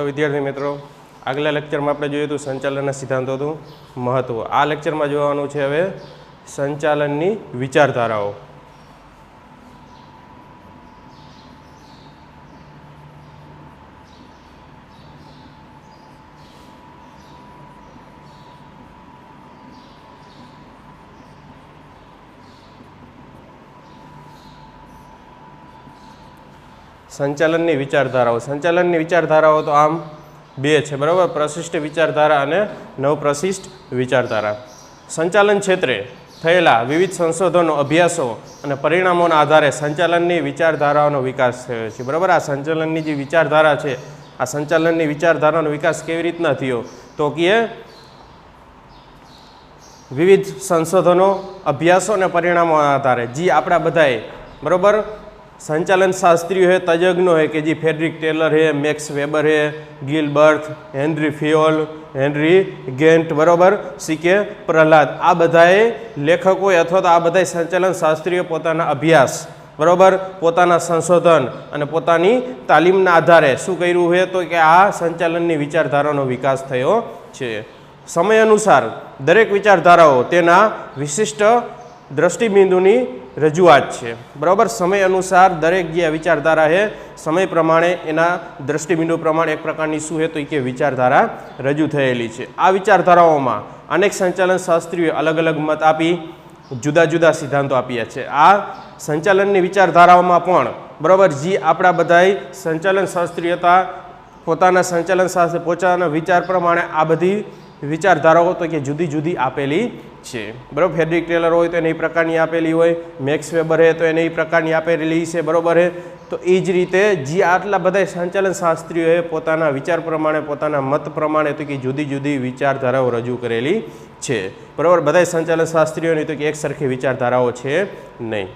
વિદ્યાર્થી મિત્રો, આગલા લેક્ચરમાં આપણે જોયું હતું સંચાલનના સિદ્ધાંતોનું મહત્વ. આ લેક્ચરમાં જોવાનું છે હવે સંચાલનની વિચારધારાઓ. સંચાલનની વિચારધારાઓ તો આમ બે છે, બરાબર. પ્રશિષ્ટ વિચારધારા અને નવપ્રશિષ્ટ વિચારધારા. સંચાલન ક્ષેત્રે થયેલા વિવિધ સંશોધનો, અભ્યાસો અને પરિણામોના આધારે સંચાલનની વિચારધારાઓનો વિકાસ થયો છે, બરાબર. આ સંચાલનની જે વિચારધારા છે, આ સંચાલનની વિચારધારાનો વિકાસ કેવી રીતના થયો તો કે વિવિધ સંશોધનો, અભ્યાસો અને પરિણામોના આધારે જે આપણા બધાએ, બરાબર, संचालन शास्त्रियों है, तज्ञों है कि जी फ्रेडरिक टेलर है, मैक्स वेबर है, गिलबर्ट, हेनरी फियोल, हेनरी गेंट, बराबर, सीके प्रहलाद, आ बधाए लेखकों अथवा तो आ बधाए संचालन शास्त्रीय पोताना अभ्यास, बराबर, पोताना संशोधन और पोतानी तालीमना आधारे शुं कर्युं है तो कि आ संचालननी विचारधारानो विकास थयो छे. समय अनुसार दरेक विचारधाराओ तेना विशिष्ट दृष्टिबिंदुनी रजूआत है, बराबर. समय अनुसार दरेक जे विचारधारा है समय प्रमाणे एना दृष्टिबिंदु प्रमाणे एक प्रकारनी शुं है तो कि विचारधारा रजू थयेली छे. आ विचारधाराओमां अनेक संचालन शास्त्रीओए अलग अलग मत आपी जुदा जुदा सिद्धांतो आप्या छे. आ संचालननी विचारधाराओमां पण, बराबर, जे आपणा बधाय संचालन शास्त्रीयता पोताना संचालन शास्त्र पोताना विचार प्रमाणे आ बधी विचारधाराओ तो कि जुदी जुदी आपेली है, बराबर. फ्रेडरिक टेलर हो तो एनी प्रकारनी आपेली होय, मैक्स वेबर है तो एनी प्रकारनी आपेली है, बराबर है. तो ए ज रीते जे आटला बधा संचालन शास्त्रीओए पोताना विचार प्रमाणे पोताना मत प्रमाणे तो कि जुदी जुदी विचारधाराओ रजू करेली है, बराबर. बधा संचालन शास्त्रीओनी तो कि एक सरखी विचारधाराओ है नहीं.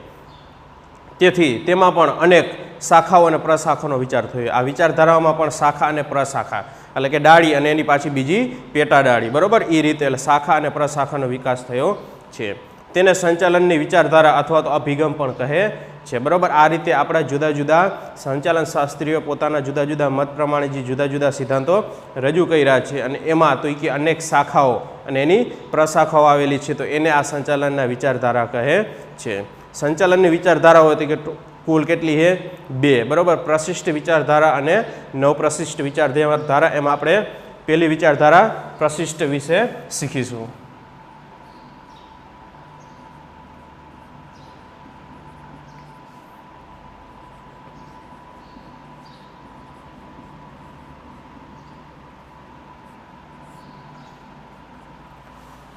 तेथी तेमां पण अनेक शाखाओ अने प्रशाखानो विचार थयो. आ विचारधाराओमां पण शाखा अने प्रशाखा એટલે કે ડાળી અને એની પાછી બીજી પેટા ડાળી, બરાબર, એ રીતે શાખા અને પ્રશાખાનો વિકાસ થયો છે. તેને સંચાલનની વિચારધારા અથવા તો અભિગમ પણ કહે છે, બરાબર. આ રીતે આપણા જુદા જુદા સંચાલન શાસ્ત્રીઓ પોતાના જુદા જુદા મત પ્રમાણે જે જુદા જુદા સિદ્ધાંતો રજૂ કર્યા છે અને એમાં તો કે અનેક શાખાઓ અને એની પ્રશાખાઓ આવેલી છે, તો એને આ સંચાલનના વિચારધારા કહે છે. સંચાલનની વિચારધારા હોય તો કે कुल केटली है बे, बराबर. प्रशिष्ट विचारधारा अने नवप्रशिष्ट विचारधारा. एम आपणे पहली विचारधारा प्रशिष्ट विषे शीखीशुं.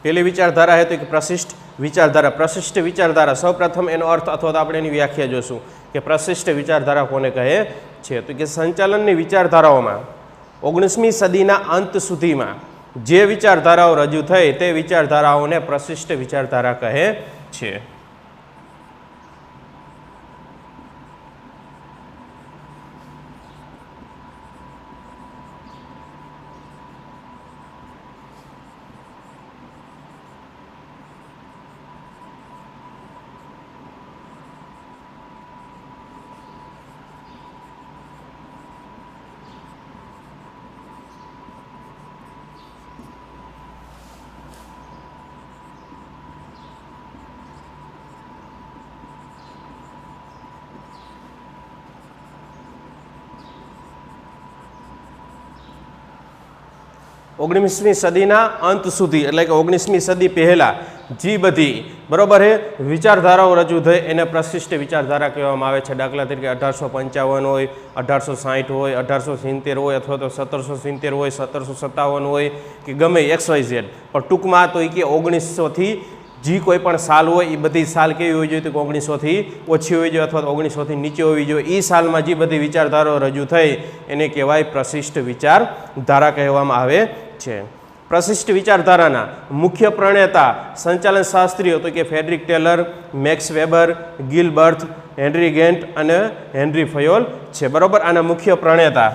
पहली विचारधारा है तो कि प्रशिष्ट विचारधारा. प्रशिष्ट विचारधारा सौ प्रथम एनो अर्थ अथवा तो आपणे एनी व्याख्या जोशुं कि प्रशिष्ट विचारधारा कोने कहे छे तो कि संचालननी विचारधाराओमां 19મી सदीना अंत सुधीमां जे विचारधाराओ रजू थई ते विचारधाराओने प्रशिष्ट विचारधारा कहे छे. ओगनीसमी सदीना अंत सुधी एटले के 19મી सदी पहला जी बधी, बराबर है, विचारधाराओ रजू थई एने प्रशिष्ट विचारधारा कहेवामां आवे छे. दाखला तरीके 1855 होय, 1860 होय, 1870 होय अथवा तो 1770 होय, 1757 होय कि गमे XYZ, पण टूंकमां तो कि 1900 थी जी कोई पण साल होय ए बधी साल केवी होवी जोईए तो 1900 थी ओછી होवी जोईए अथवा तो 1900 थी नीचे होवी जोईए. ई सालमां जे बधी विचारधाराओ रजू थई एने कहेवाय प्रशिष्ट विचारधारा कहेवामां आवे छे. प्रशिष्ट विचारधाराना मुख्य प्रणेता संचालन शास्त्रीओ तो कि Frederick Taylor, Max Weber, Gilbert, Henry Gantt अने हेनरी फियोल छे, बराबर. आना मुख्य प्रणेता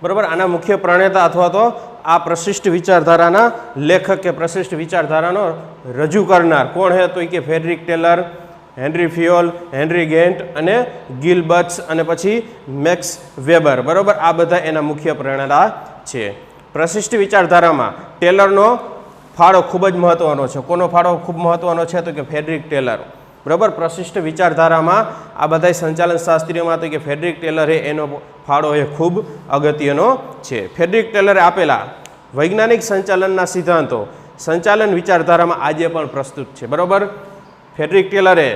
બરાબર. આના મુખ્ય પ્રણેતા અથવા તો આ પ્રશિષ્ટ વિચારધારાના લેખક કે પ્રશિષ્ટ વિચારધારાનો રજૂ કરનાર કોણ છે તો કે Frederick Taylor, Henry Fayol, Henry Gantt અને ગિલબર્ટ્સ અને પછી મેક્સ વેબર. બરાબર. આ બધા એના મુખ્ય પ્રણેતા છે. પ્રશિષ્ટ વિચારધારામાં ટેલરનો ફાળો ખૂબ જ મહત્વનો છે. કોનો ફાળો ખૂબ મહત્વનો છે તો કે ફ્રેડરિક ટેલર. બરાબર. પ્રશિષ્ટ વિચારધારામાં આ બધા સંચાલન શાસ્ત્રીઓમાં તો કે ફ્રેડરિક ટેલરે એનો ફાળો એ ખૂબ અગત્યનો છે. ફ્રેડરિક ટેલરે આપેલા વૈજ્ઞાનિક સંચાલનના સિદ્ધાંતો સંચાલન વિચારધારામાં આજે પણ પ્રસ્તુત છે. બરાબર. ફ્રેડરિક ટેલરે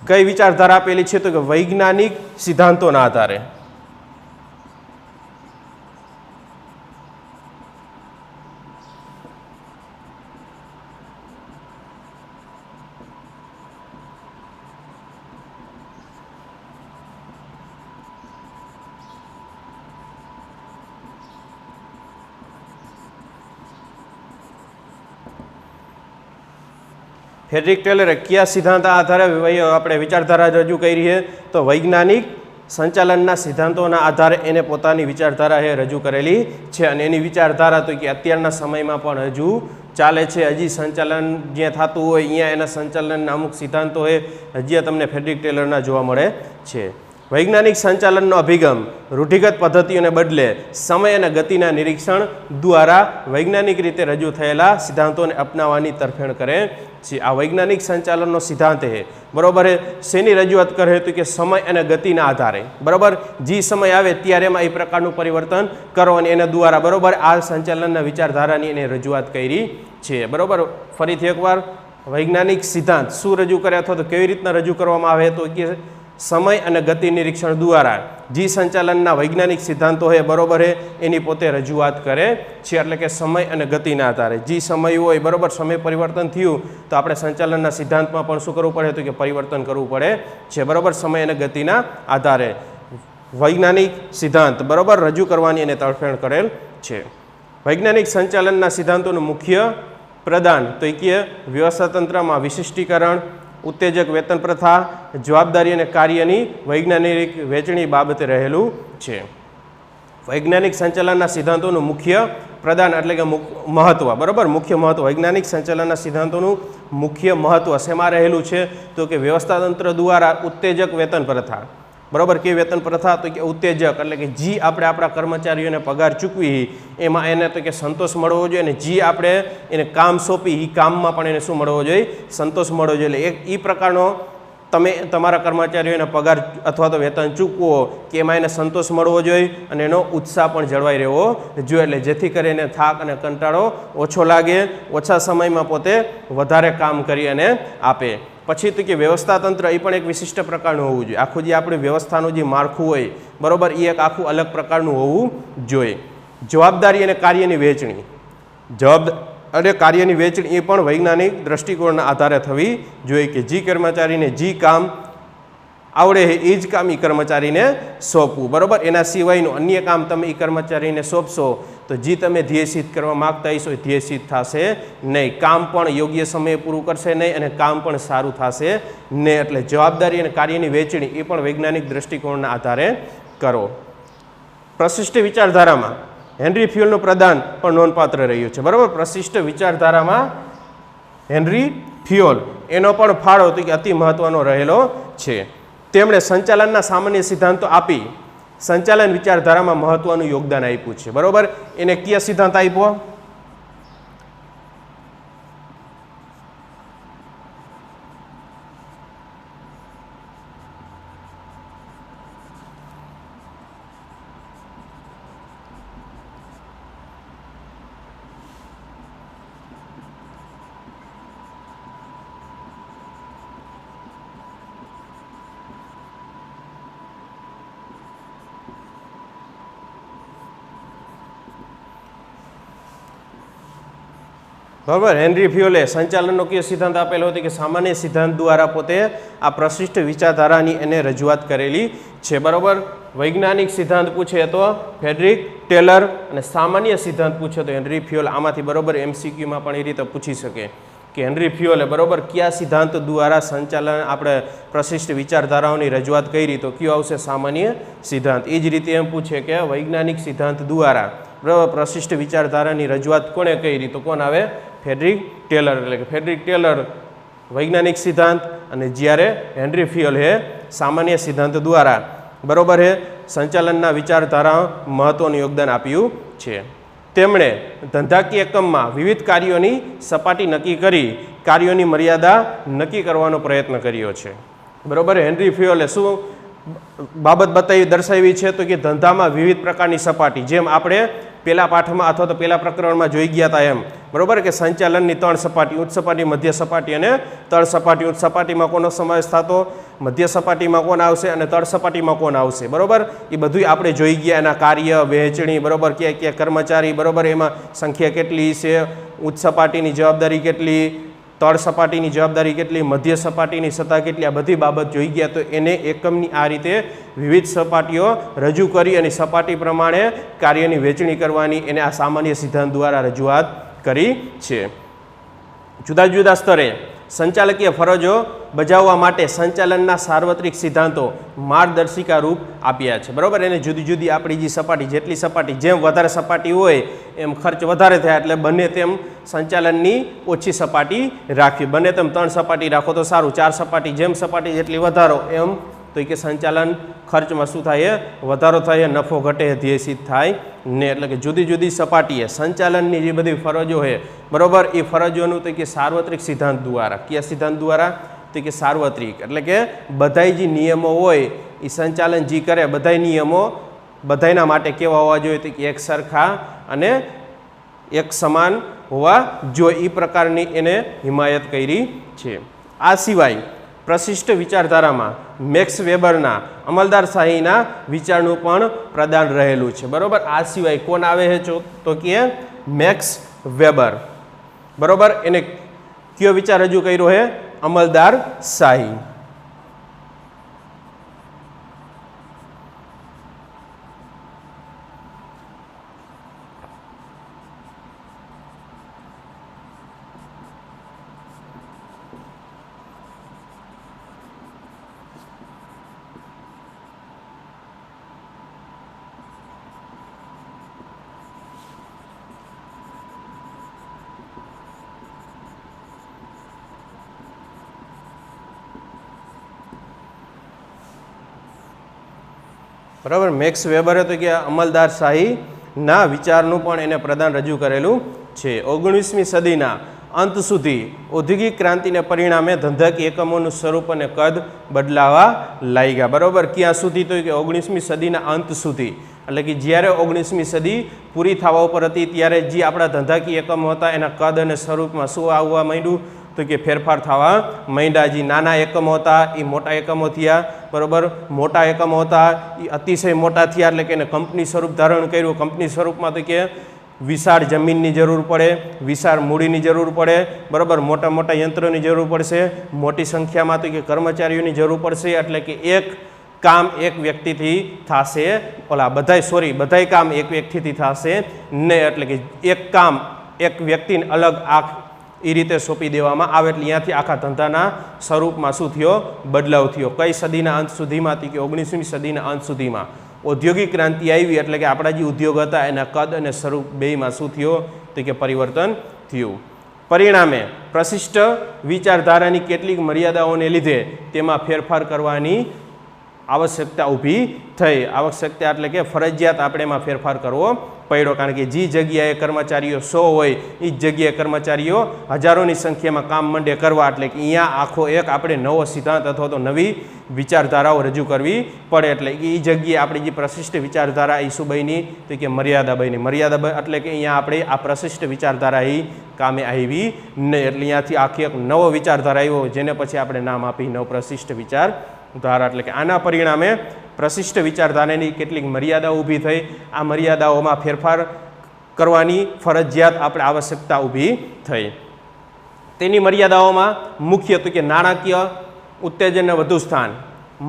કઈ વિચારધારા આપેલી છે તો કે વૈજ્ઞાનિક સિદ્ધાંતોના આધારે. ફ્રેડરિક ટેલરે કયા સિદ્ધાંત આધારે આપણે વિચારધારા રજૂ કરી છે તો વૈજ્ઞાનિક સંચાલનના સિદ્ધાંતોના આધારે એને પોતાની વિચારધારા એ રજૂ કરેલી છે. અને એની વિચારધારા તો કે અત્યારના સમયમાં પણ હજુ ચાલે છે. હજી સંચાલન જ્યાં થતું હોય અહીંયા એના સંચાલનના અમુક સિદ્ધાંતો એ હજી તમને ફ્રેડરિક ટેલરના જોવા મળે છે. વૈજ્ઞાનિક સંચાલનનો અભિગમ રૂઢિગત પદ્ધતિઓને બદલે સમય અને ગતિના નિરીક્ષણ દ્વારા વૈજ્ઞાનિક રીતે રજૂ થયેલા સિદ્ધાંતોને અપનાવવાની તરફેણ કરે છે. આ વૈજ્ઞાનિક સંચાલનનો સિદ્ધાંત છે. બરાબર. શેની રજૂઆત કરે તો કે સમય અને ગતિના આધારે. બરાબર. જે સમય આવે ત્યારે એમાં એ પ્રકારનું પરિવર્તન કરો અને એના દ્વારા બરાબર આ સંચાલનના વિચારધારાની એને રજૂઆત કરી છે. બરાબર. ફરીથી એકવાર વૈજ્ઞાનિક સિદ્ધાંત શું રજૂ કરે અથવા તો કેવી રીતના રજૂ કરવામાં આવે તો કે સમય અને ગતિ નિરીક્ષણ દ્વારા જે સંચાલનના વૈજ્ઞાનિક સિદ્ધાંતો છે બરાબર છે એની પોતે રજૂઆત કરે છે. એટલે કે સમય અને ગતિના આધારે જે સમય હોય બરાબર સમય પરિવર્તન થયું તો આપણે સંચાલનના સિદ્ધાંતમાં પણ શું કરવું પડે તો કે પરિવર્તન કરવું પડે છે. બરાબર. સમય અને ગતિના આધારે વૈજ્ઞાનિક સિદ્ધાંત બરાબર રજૂ કરવાની એને તરફેણ કરેલ છે. વૈજ્ઞાનિક સંચાલનના સિદ્ધાંતોનું મુખ્ય પ્રદાન તો કે વ્યવસ્થાતંત્રમાં વિશિષ્ટીકરણ, ઉત્તેજક વેતન પ્રથા, જવાબદારી અને કાર્યની વૈજ્ઞાનિક વહેંચણી બાબતે રહેલું છે. વૈજ્ઞાનિક સંચાલનના સિદ્ધાંતોનું મુખ્ય પ્રદાન એટલે કે મહત્વ. બરાબર. મુખ્ય મહત્વ વૈજ્ઞાનિક સંચાલનના સિદ્ધાંતોનું મુખ્ય મહત્વ શેમાં રહેલું છે તો કે વ્યવસ્થાતંત્ર દ્વારા ઉત્તેજક વેતન પ્રથા. બરાબર. કે વેતન પ્રથા તો કે ઉત્તેજક એટલે કે જે આપણે આપણા કર્મચારીઓને પગાર ચૂકવી એમાં એને તો કે સંતોષ મળવો જોઈએ અને જે આપણે એને કામ સોંપી એ કામમાં પણ એને શું મળવો જોઈએ સંતોષ મળવો જોઈએ. એટલે એ પ્રકારનો તમે તમારા કર્મચારીઓને પગાર અથવા તો વેતન ચૂકવો કે એમાં એને સંતોષ મળવો જોઈએ અને એનો ઉત્સાહ પણ જળવાઈ રહેવો જોઈએ. એટલે જેથી કરીને થાક અને કંટાળો ઓછો લાગે, ઓછા સમયમાં પોતે વધારે કામ કરી અને આપે. પછી તો કે વ્યવસ્થાતંત્ર એ પણ એક વિશિષ્ટ પ્રકારનું હોવું જોઈએ. આખું જે આપણી વ્યવસ્થાનું જે માળખું હોય બરાબર એ એક આખું અલગ પ્રકારનું હોવું જોઈએ. જવાબદારી અને કાર્યની વહેંચણી અને કાર્યની વહેંચણી એ પણ વૈજ્ઞાનિક દ્રષ્ટિકોણના આધારે થવી જોઈએ કે જે કર્મચારીને જે કામ આવડે એ જ કામ એ કર્મચારીને સોંપવું. બરાબર. એના સિવાયનું અન્ય કામ તમે એ કર્મચારીને સોંપશો તો જે તમે ધ્યેય સિદ્ધ કરવા માગતા હશો એ ધ્યેય સિદ્ધ થશે નહીં. કામ પણ યોગ્ય સમયે પૂરું કરશે નહીં અને કામ પણ સારું થશે નહીં. એટલે જવાબદારી અને કાર્યની વહેંચણી એ પણ વૈજ્ઞાનિક દ્રષ્ટિકોણના આધારે કરો. પ્રશિષ્ટ વિચારધારામાં હેનરી ફિયોલનું પ્રદાન પણ નોંધપાત્ર રહ્યું છે. બરાબર. પ્રશિષ્ટ વિચારધારામાં હેનરી ફિયોલ એનો પણ ફાળો તો કે અતિ મહત્વનો રહેલો છે. તેમણે સંચાલનના સામાન્ય સિદ્ધાંતો આપી સંચાલન વિચારધારામાં મહત્વનું યોગદાન આપ્યું છે. બરાબર. એને કયા સિદ્ધાંત આપ્યો બરાબર. હેનરી ફિયોલે સંચાલનનો કયો સિદ્ધાંત આપેલો હતો કે સામાન્ય સિદ્ધાંત દ્વારા પોતે આ પ્રશિષ્ટ વિચારધારાની એને રજૂઆત કરેલી છે. બરાબર. વૈજ્ઞાનિક સિદ્ધાંત પૂછે તો ફ્રેડરિક ટેલર અને સામાન્ય સિદ્ધાંત પૂછે તો હેનરી ફિયોલ. આમાંથી બરાબર MCQમાં પણ એ રીતે પૂછી શકે કે હેનરી ફ્યુઅલે બરાબર કયા સિદ્ધાંત દ્વારા સંચાલન આપણે પ્રશિષ્ટ વિચારધારાઓની રજૂઆત કરી, તો કયો આવશે? સામાન્ય સિદ્ધાંત. એ જ રીતે એમ પૂછે કે વૈજ્ઞાનિક સિદ્ધાંત દ્વારા બરાબર પ્રશિષ્ટ વિચારધારાની રજૂઆત કોણે કરી, તો કોણ આવે? Frederick Taylor. એટલે કે ફ્રેડરિક ટેલર વૈજ્ઞાનિક સિદ્ધાંત અને જ્યારે હેનરી ફ્યુઅલ હે સામાન્ય સિદ્ધાંત દ્વારા બરાબર હે સંચાલનના વિચારધારા મહત્વનું યોગદાન આપ્યું છે. તેમણે ધંધાકીય એકમમાં વિવિધ કાર્યોની સપાટી નક્કી કરી કાર્યોની મર્યાદા નક્કી કરવાનો પ્રયત્ન કર્યો છે. બરાબર. હેનરી ફ્યુઅલે શું બાબત બતાવી દર્શાવી છે, તો કે ધંધામાં વિવિધ પ્રકારની સપાટી, જેમ આપણે પહેલા પાઠમાં અથવા તો પહેલા પ્રકરણમાં જોઈ ગયા હતા એમ, બરાબર, કે સંચાલનની 3 સપાટી, ઉચ્ચ સપાટી, મધ્ય સપાટી અને તળ સપાટી. ઉચ્ચ સપાટીમાં કોનો સમાવેશ થતો, મધ્ય સપાટીમાં કોણ આવશે અને તળ સપાટીમાં કોણ આવશે, બરાબર. એ બધું આપણે જોઈ ગયા, એના કાર્ય, વહેંચણી, બરાબર, ક્યાં ક્યાં કર્મચારી, બરાબર, એમાં સંખ્યા કેટલી છે, ઉચ્ચ સપાટીની જવાબદારી કેટલી, તળ સપાટીની જવાબદારી કેટલી, મધ્ય સપાટીની સત્તા કેટલી, આ બધી બાબત જોઈ ગયા. તો એને એકમની આ રીતે વિવિધ સપાટીઓ રજૂ કરી અને સપાટી પ્રમાણે કાર્યની વહેંચણી કરવાની એને આ સામાન્ય સિદ્ધાંત દ્વારા રજૂઆત કરી છે. જુદા જુદા સ્તરે સંચાલકીય ફરજો બજાવવા માટે સંચાલનના સાર્વત્રિક સિદ્ધાંતો માર્ગદર્શિકા રૂપ આપ્યા છે, બરાબર. એને જુદી જુદી આપણી જે સપાટી, જેટલી સપાટી, જેમ વધારે સપાટી હોય એમ ખર્ચ વધારે થાય, એટલે બને તેમ સંચાલનની ઓછી સપાટી રાખવી. બને તેમ 3 સપાટી રાખો તો સારું, 4 સપાટી, જેમ સપાટી જેટલી વધારો એમ તો કે સંચાલન ખર્ચમાં શું થાય? વધારો થાય, નફો ઘટે, ધ્યેય સિદ્ધ થાય ને. એટલે કે જુદી જુદી સપાટીએ સંચાલનની જે બધી ફરજો છે, બરાબર, એ ફરજોનું તો કે સાર્વત્રિક સિદ્ધાંત દ્વારા, કયા સિદ્ધાંત દ્વારા? તો કે સાર્વત્રિક. એટલે કે બધાય જે નિયમો હોય એ સંચાલન જે કરે, બધાય નિયમો બધાયના માટે કેવા હોવા જોઈએ? તો કે એક સરખા અને એક સમાન હોવા જોઈએ. એ પ્રકારની એને હિમાયત કરી છે. આ સિવાય પ્રશિષ્ટ વિચારધારામાં મેક્સ વેબરના અમલદારશાહીના વિચારનું પણ પ્રદાન રહેલું છે, બરાબર. આ સિવાય કોણ આવે છે? તો કે મેક્સ વેબર, બરાબર. એને કયો વિચાર રજૂ કર્યો છે? અમલદારશાહી. બરાબર. મેક્સ વેબરે તો કે અમલદારશાહીના વિચારનું પણ એને પ્રદાન રજૂ કરેલું છે. 19મી સદીના અંત સુધી ઔદ્યોગિક ક્રાંતિને પરિણામે ધંધાકીય એકમોનું સ્વરૂપ અને કદ બદલાવા લાગ્યા, બરાબર. ક્યાં સુધી? તો કે 19મી સદીના અંત સુધી. એટલે કે જ્યારે 19મી સદી પૂરી થવા ઉપર હતી ત્યારે જે આપણા ધંધાકીય એકમો હતા એના કદ અને સ્વરૂપમાં શું આવવા માંડ્યું? તો કે ફેરફાર થવા માંડ્યા. જે નાના એકમો હતા એ મોટા એકમો થયા, બરાબર. મોટા એકમો હતા એ અતિશય મોટા થયા, એટલે કે એને કંપની સ્વરૂપ ધારણ કર્યું. કંપની સ્વરૂપમાં તો કે વિશાળ જમીનની જરૂર પડે, વિશાળ મૂડીની જરૂર પડે, બરાબર. મોટા મોટા યંત્રોની જરૂર પડશે, મોટી સંખ્યામાં તો કે કર્મચારીઓની જરૂર પડશે. એટલે કે એક કામ એક વ્યક્તિથી થશે, બધાય કામ એક વ્યક્તિથી થશે ને. એટલે કે એક કામ એક વ્યક્તિને અલગ એ રીતે સોંપી દેવામાં આવે. એટલે અહીંયાથી આખા ધંધાના સ્વરૂપમાં શું થયો? બદલાવ થયો. કઈ સદીના અંત સુધીમાં? કે 19મી સદીના અંત સુધીમાં ઔદ્યોગિક ક્રાંતિ આવી, એટલે કે આપણા જે ઉદ્યોગ હતા એના કદ અને સ્વરૂપ બેયમાં શું થયો? તો કે પરિવર્તન થયું. પરિણામે પ્રશિષ્ટ વિચારધારાની કેટલીક મર્યાદાઓને લીધે તેમાં ફેરફાર કરવાની આવશ્યકતા ઊભી થઈ. આવશ્યકતા એટલે કે ફરજિયાત આપણે એમાં ફેરફાર કરવો પડ્યો, કારણ કે જે જગ્યાએ કર્મચારીઓ 100 હોય એ જ જગ્યાએ કર્મચારીઓ હજારોની સંખ્યામાં કામ માંડે કરવા. એટલે કે અહીંયા આખો એક આપણે નવો સિદ્ધાંત અથવા તો નવી વિચારધારાઓ રજૂ કરવી પડે. એટલે એ જગ્યાએ આપણી જે પ્રશિષ્ટ વિચારધારા એ શું બની? તો કે મર્યાદા બની. મર્યાદા એટલે કે અહીંયા આપણે આ પ્રશિષ્ટ વિચારધારા એ કામે આવી નહીં. એટલે અહીંયાથી આખી એક નવો વિચારધારા આવ્યો, જેને પછી આપણે નામ આપી નવ પ્રશિષ્ટ વિચારધારા. એટલે કે આના પરિણામે પ્રશિષ્ટ વિચારધારાની કેટલીક મર્યાદાઓ ઊભી થઈ. આ મર્યાદાઓમાં ફેરફાર કરવાની ફરજિયાત આપણે આવશ્યકતા ઊભી થઈ. તેની મર્યાદાઓમાં મુખ્ય તો કે નાણાકીય ઉત્તેજનને વધુ સ્થાન,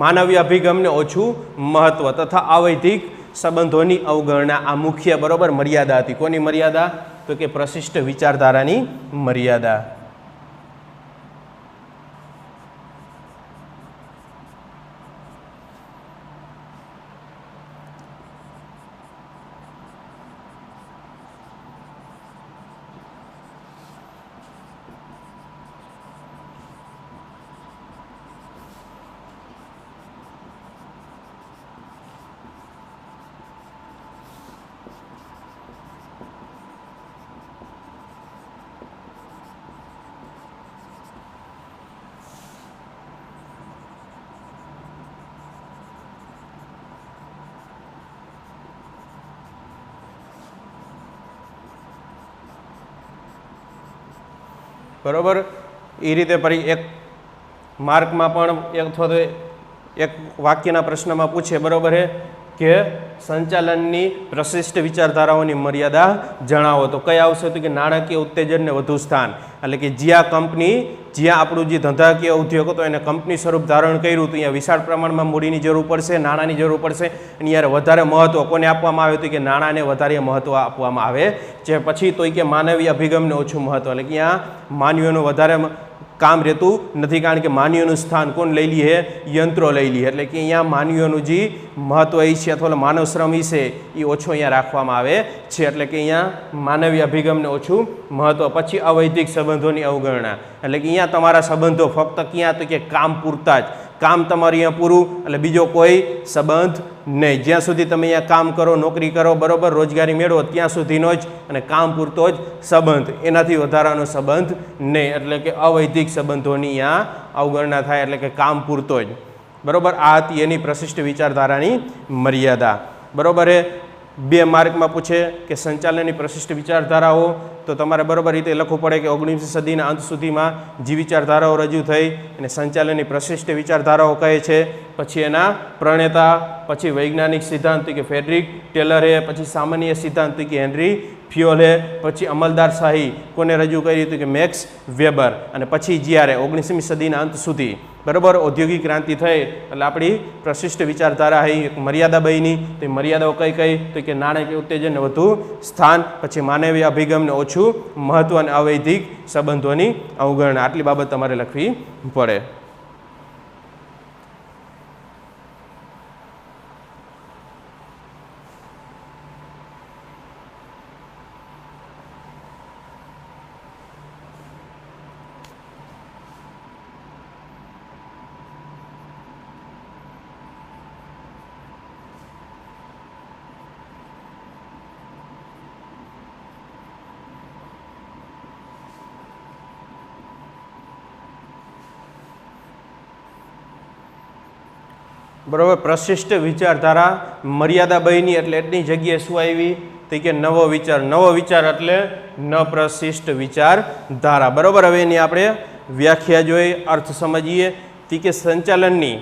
માનવીય અભિગમને ઓછું મહત્વ તથા અવૈધિક સંબંધોની અવગણના આ મુખ્ય બરોબર મર્યાદા હતી. કોની મર્યાદા? તો કે પ્રશિષ્ટ વિચારધારાની મર્યાદા. બરાબર એ રીતે એક માર્કમાં પણ અથવા તો એક વાક્યના પ્રશ્નમાં પૂછે, બરાબર છે કે સંચાલનની પ્રશિષ્ટ વિચારધારાઓની મર્યાદા જણાવો. તો કઈ આવશે તો કે નાણાકીય ઉત્તેજનને વધુ સ્થાન, એટલે કે જ્યાં આપણું જે ધંધાકીય ઉદ્યોગ હતો એને કંપની સ્વરૂપ ધારણ કર્યું હતું, અહીંયા વિશાળ પ્રમાણમાં મૂડીની જરૂર પડશે, નાણાંની જરૂર પડશે, અને યાર વધારે મહત્વ કોને આપવામાં આવે તો કે નાણાંને વધારે મહત્વ આપવામાં આવે છે. પછી તો કે માનવીય અભિગમને ઓછું મહત્વ, એટલે કે અહીંયા માનવીઓનું વધારે કામ રહેતું નથી, કારણ કે માનવીઓનું સ્થાન કોણ લઈ લે? યંત્રો લઈ લે. એટલે કે અહીંયા માનવીઓનું જે મહત્વ એ છે અથવા માનવ શ્રમ છે એ ઓછો અહીંયા રાખવામાં આવે છે. એટલે કે અહીંયા માનવીય અભિગમને ઓછું મહત્વ. પછી અવૈધિક સંબંધોની અવગણના, એટલે કે અહીંયા તમારા સંબંધો ફક્ત ક્યાં તો કે કામ પૂરતા જ, કામ તમારે અહીંયા પૂરું, એટલે બીજો કોઈ સંબંધ નહીં. જ્યાં સુધી તમે અહીંયા કામ કરો, નોકરી કરો, બરાબર, રોજગારી મેળવો ત્યાં સુધીનો જ અને કામ પૂરતો જ સંબંધ, એનાથી વધારાનો સંબંધ નહીં. એટલે કે અવૈધિક સંબંધોની અહીંયા અવગણના થાય, એટલે કે કામ પૂરતો જ, બરાબર. આ હતી એની પ્રશિષ્ટ વિચારધારાની મર્યાદા, બરાબર. 2 માર્કમાં પૂછે કે સંચાલનની પ્રશિષ્ટ વિચારધારાઓ, તો તમારે બરાબર રીતે લખવું પડે કે 19મી સદીના અંત સુધીમાં જે વિચારધારાઓ રજૂ થઈ અને સંચાલનની પ્રશિષ્ટ વિચારધારાઓ કહે છે. પછી એના પ્રણેતા, પછી વૈજ્ઞાનિક સિદ્ધાંત કે ફ્રેડરિક ટેલરે, પછી સામાન્ય સિદ્ધાંત કે હેનરી ફિયોલે, પછી અમલદારશાહી કોને રજૂ કરી હતી કે મેક્સ વેબર, અને પછી જ્યારે 19મી સદીના અંત સુધી, બરાબર, ઔદ્યોગિક ક્રાંતિ થઈ એટલે આપણી પ્રશિષ્ટ વિચારધારા એક મર્યાદા બની. તો એ મર્યાદાઓ કઈ તો કે નાણાકીય ઉત્તેજનને વધુ સ્થાન, પછી માનવીય અભિગમને ઓછું મહત્વ અને અવૈધિક સંબંધોની અવગણના. આટલી બાબત તમારે લખવી પડે. બરાબર, પ્રશિષ્ટ વિચારધારા મર્યાદા બની એટલે એટલી જગ્યાએ શું આવી તો કે નવો વિચાર એટલે ન પ્રશિષ્ટ વિચારધારા. બરાબર, હવે એની આપણે વ્યાખ્યા જોઈ, અર્થ સમજીએ. તો કે સંચાલનની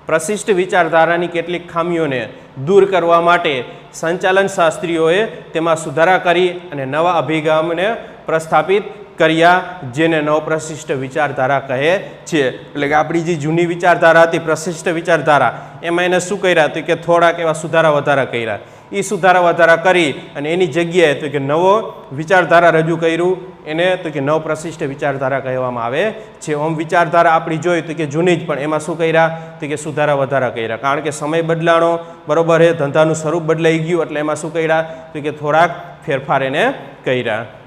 પ્રશિષ્ટ વિચારધારાની કેટલીક ખામીઓને દૂર કરવા માટે સંચાલન શાસ્ત્રીઓએ તેમાં સુધારા કરી અને નવા અભિગમને પ્રસ્થાપિત કર્યા, જેને નવપ્રશિષ્ટ વિચારધારા કહે છે. એટલે કે આપણી જે જૂની વિચારધારા હતી પ્રશિષ્ટ વિચારધારા, એમાં એને શું કર્યા તો કે થોડાક એવા સુધારા વધારા કર્યા. એ સુધારા વધારા કરી અને એની જગ્યાએ તો કે નવો વિચારધારા રજૂ કર્યું, એને તો કે નવપ્રશિષ્ટ વિચારધારા કહેવામાં આવે છે. ઓમ વિચારધારા આપણી જોઈ તો કે જૂની જ, પણ એમાં શું કર્યા તો કે સુધારા વધારા કર્યા, કારણ કે સમય બદલાણો, બરાબર, એ ધંધાનું સ્વરૂપ બદલાઈ ગયું એટલે એમાં શું કર્યા તો કે થોડાક ફેરફાર એને કર્યા.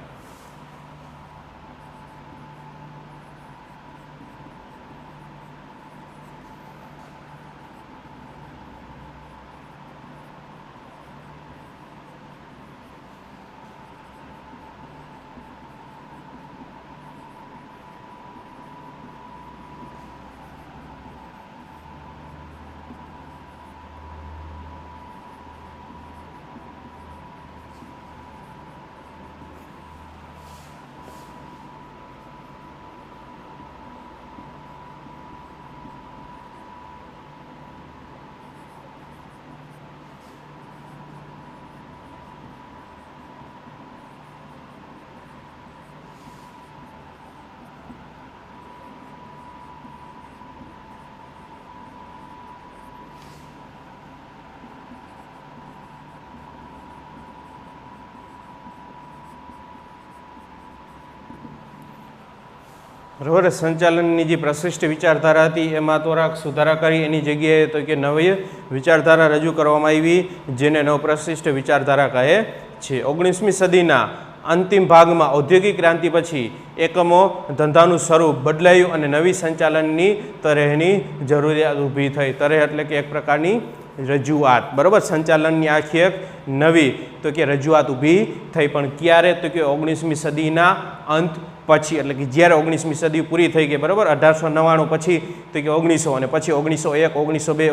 બરાબર, સંચાલનની જે પ્રશિષ્ટ વિચારધારા હતી એમાં થોડાક સુધારા કરી એની જગ્યાએ તો કે નવી વિચારધારા રજૂ કરવામાં આવી, જેને નવપ્રશિષ્ટ વિચારધારા કહે છે. 19મી સદીના અંતિમ ભાગમાં ઔદ્યોગિક ક્રાંતિ પછી એકમો ધંધાનું સ્વરૂપ બદલાયું અને નવી સંચાલનની તરહની જરૂરિયાત ઊભી થઈ. તરહ એટલે કે એક પ્રકારની રજૂઆત, બરાબર, સંચાલનની આખી એક નવી તો કે રજૂઆત ઊભી થઈ. પણ ક્યારે તો કે 19મી સદીના અંત પછી, એટલે કે જ્યારે 19મી સદી પૂરી થઈ ગઈ, બરાબર, 1899 પછી તો કે 1900 અને પછી 1901, 1902,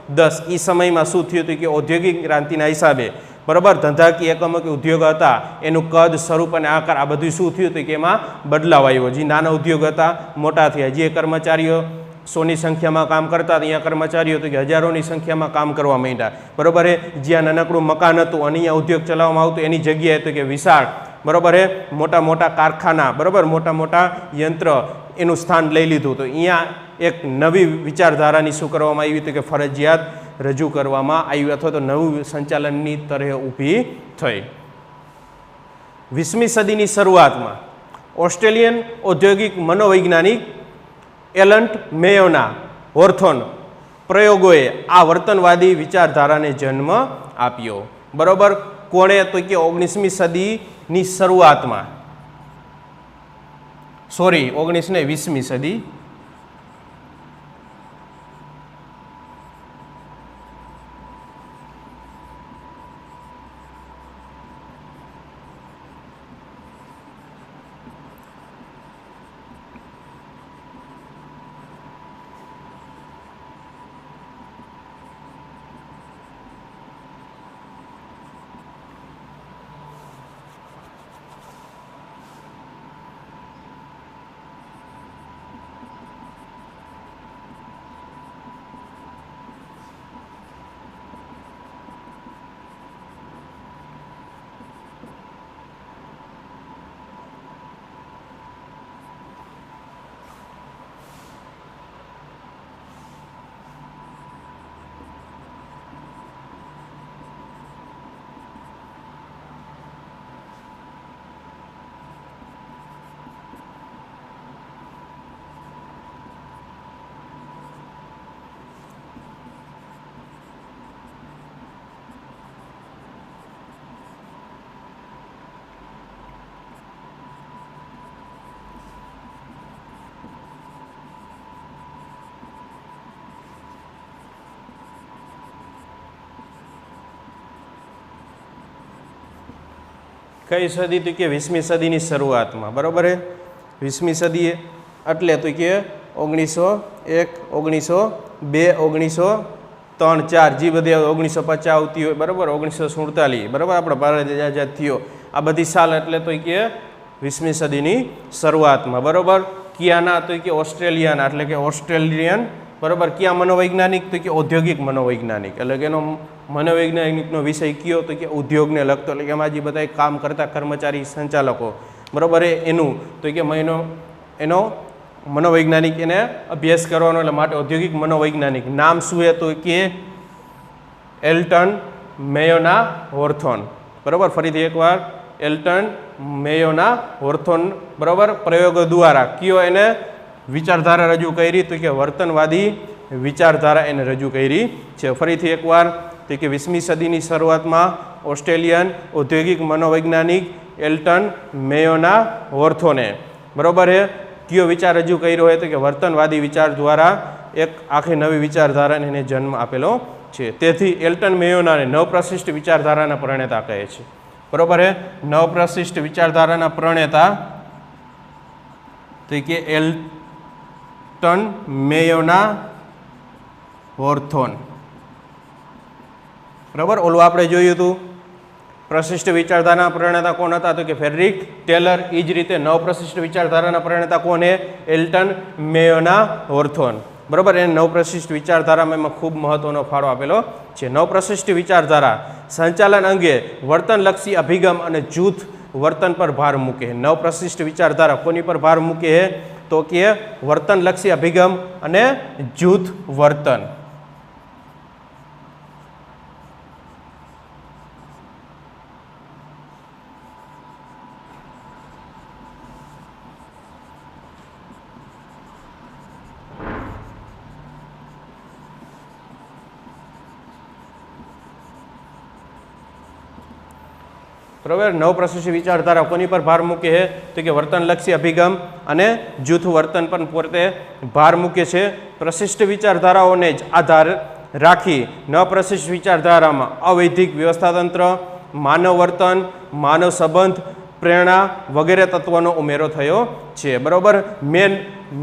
1910 એ સમયમાં શું થયું હતું કે ઔદ્યોગિક ક્રાંતિના હિસાબે બરાબર. ધંધાકીય એકમો કે ઉદ્યોગ હતા એનું કદ, સ્વરૂપ અને આકાર આ બધું શું થયું હતું કે એમાં બદલાવ આવ્યો. જે નાના ઉદ્યોગ હતા મોટા થયા. જે કર્મચારીઓ 100ની સંખ્યામાં કામ કરતા હતા અહીંયા કર્મચારીઓ તો કે હજારોની સંખ્યામાં કામ કરવા માંડ્યા. બરાબર હે. જ્યાં નાનકડું મકાન હતું અને અહીંયા ઉદ્યોગ ચલાવવામાં આવતું એની જગ્યાએ તો કે વિશાળ, બરાબર હે, મોટા મોટા કારખાના, બરાબર, મોટા મોટા યંત્ર એનું સ્થાન લઈ લીધું. તો અહીંયા એક નવી વિચારધારાની શું કરવામાં આવી તો કે ફરજિયાત રજૂ કરવામાં આવ્યું અથવા તો નવું સંચાલનની તરહ ઊભી થઈ. 20મી સદીની શરૂઆતમાં ઓસ્ટ્રેલિયન ઔદ્યોગિક મનોવૈજ્ઞાનિક એલન્ટ મેયોના હોર્થોન પ્રયોગોએ આ વર્તનવાદી વિચારધારાને જન્મ આપ્યો. બરાબર. કોણે તો કે 19મી સદીની શરૂઆતમાં, સોરી 19 ને 20મી સદી, કઈ સદી તો કે 20મી સદીની શરૂઆતમાં. બરાબર હે. 20મી સદી એટલે તો કે 1901, 1902, 1903, 4 જે બધી 1950 આવતી હોય, બરાબર, 1947, બરાબર, આપણો ભારત આઝાદ થયો, આ બધી સાલ એટલે તો કે 20મી સદીની શરૂઆતમાં. બરાબર. ક્યાંના તો કે ઓસ્ટ્રેલિયાના એટલે કે ઓસ્ટ્રેલિયન, બરાબર. ક્યાં મનોવૈજ્ઞાનિક તો કે ઔદ્યોગિક મનોવૈજ્ઞાનિક એટલે કે એનો મનોવૈજ્ઞાનિકનો વિષય કયો તો કે ઉદ્યોગને લગતો એટલે કે એમાં જે બધા કામ કરતા કર્મચારી સંચાલકો, બરાબર, એનું તો કે એનો મનોવૈજ્ઞાનિક એને અભ્યાસ કરવાનો એટલે માટે ઔદ્યોગિક મનોવૈજ્ઞાનિક. નામ શું એ તો કે એલ્ટન મેયોના હોર્થોન. બરાબર. ફરીથી એકવાર એલ્ટન મેયોના હોર્થોન, બરાબર. પ્રયોગો દ્વારા કયો એને વિચારધારા રજૂ કરી તો કે વર્તનવાદી વિચારધારા એને રજૂ કરી છે. ફરીથી એકવાર તો કે 20મી સદીની શરૂઆતમાં ઓસ્ટ્રેલિયન ઔદ્યોગિક મનોવૈજ્ઞાનિક એલ્ટન મેયોના હોર્થોને, બરાબર હે, કયો વિચાર રજૂ કર્યો હોય તો કે વર્તનવાદી વિચાર દ્વારા એક આખી નવી વિચારધારાને એને જન્મ આપેલો છે. તેથી એલ્ટન મેયોનાને નવપ્રશિષ્ટ વિચારધારાના પ્રણેતા કહે છે. બરાબર હે. નવપ્રશિષ્ટ વિચારધારાના પ્રણેતા તો કે એલ્ટન મેયોના હોર્થોન. બરાબર. ઓલું આપણે જોયું હતું પ્રશિષ્ટ વિચારધારાના પ્રણેતા કોણ હતા તો કે ફ્રેડરિક ટેલર. એ જ રીતે નવપ્રશિષ્ટ વિચારધારાના પ્રણેતા કોણ છે? એલ્ટન મેયોના હોર્થોન. બરાબર. એને નવપ્રશિષ્ટ વિચારધારામાં એમાં ખૂબ મહત્વનો ફાળો આપેલો છે. નવપ્રશિષ્ટ વિચારધારા સંચાલન અંગે વર્તનલક્ષી અભિગમ અને જૂથ વર્તન પર ભાર મૂકે. નવપ્રશિષ્ટ વિચારધારા કોની પર ભાર મૂકે તો કે વર્તનલક્ષી અભિગમ અને જૂથ વર્તન. બરાબર. નવપ્રશિષ્ટ વિચારધારા કોની પર ભાર મૂકે છે તો કે વર્તનલક્ષી અભિગમ અને જૂથ વર્તન પર પોતે ભાર મૂકે છે. પ્રશિષ્ટ વિચારધારાઓને જ આધાર રાખી નવપ્રશિષ્ટ વિચારધારામાં અવૈધિક વ્યવસ્થાતંત્ર, માનવ વર્તન, માનવ સંબંધ, પ્રેરણા વગેરે તત્વોનો ઉમેરો થયો છે. બરાબર. મેન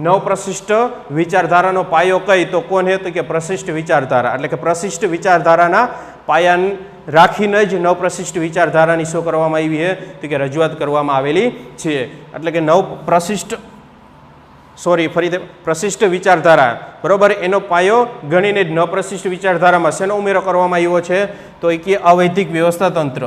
નવપ્રશિષ્ટ વિચારધારાનો પાયો કઈ તો કોણ છે તો કે પ્રશિષ્ટ વિચારધારા એટલે કે પ્રશિષ્ટ વિચારધારાના પાયા રાખીને જ નવપ્રશિષ્ટ વિચારધારાની શું કરવામાં આવી છે તો કે રજૂઆત કરવામાં આવેલી છે. એટલે કે પ્રશિષ્ટ વિચારધારા, બરોબર, એનો પાયો ગણીને જ નવપ્રશિષ્ટ વિચારધારામાં શેનો ઉમેરો કરવામાં આવ્યો છે તો એ કે અવૈધિક વ્યવસ્થા તંત્ર.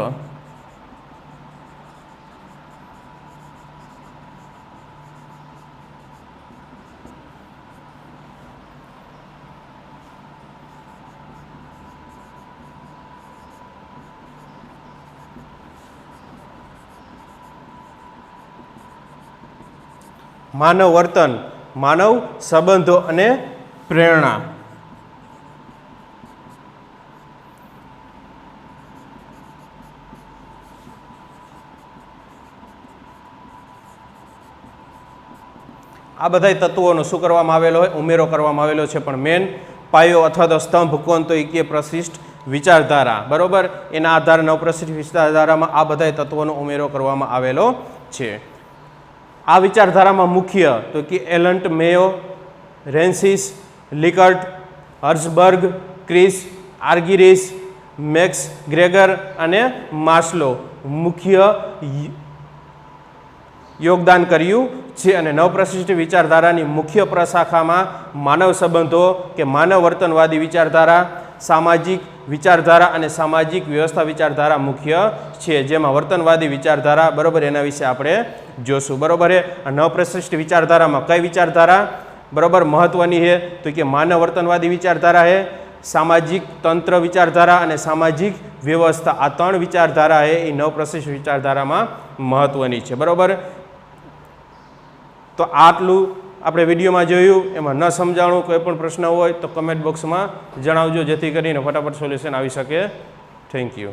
માનવ વર્તન, માનવ સંબંધો અને પ્રેરણા. આ બધા તત્વોનો શું કરવામાં આવેલો હોય, ઉમેરો કરવામાં આવેલો છે. પણ મેન પાયો અથવા તો સ્તંભ કોણ તો એ કે પ્રશિષ્ટ વિચારધારા, બરોબર. એના આધારે નવપ્રશિષ્ટ વિચારધારામાં આ બધા તત્વોનો ઉમેરો કરવામાં આવેલો છે. આ વિચારધારામાં મુખ્ય તો કે એલન્ટ, મેયો, રેન્સિસ, લિકર્ટ, હર્ઝબર્ગ, ક્રિસ, આર્ગિરીસ, મેક્સ ગ્રેગર અને માસ્લો મુખ્ય યોગદાન કર્યું છે. અને નવપ્રશિષ્ટ વિચારધારાની મુખ્ય પ્રશાખામાં માનવ સંબંધો કે માનવ વર્તનવાદી વિચારધારા, સામાજિક વિચારધારા અને સામાજિક વ્યવસ્થા વિચારધારા મુખ્ય છે. જેમાં વર્તનવાદી વિચારધારા, બરોબર, એના વિશે આપણે જોશું, બરોબર. નવપ્રશિષ્ટ વિચારધારામાં કઈ વિચારધારા, બરોબર, મહત્વની છે તો કે માનવ વર્તનવાદી વિચારધારા છે, સામાજિક તંત્ર વિચારધારા અને સામાજિક વ્યવસ્થા. આ ત્રણ વિચારધારા છે એ નવપ્રશિષ્ટ વિચારધારામાં મહત્વની છે, બરોબર. તો આટલું આપણે વિડીયોમાં જોયું. એમાં ન સમજાણું કોઈ પણ પ્રશ્ન હોય તો કમેન્ટ બોક્સમાં જણાવજો, જેથી કરીને ફટાફટ સોલ્યુશન આવી શકે. Thank you.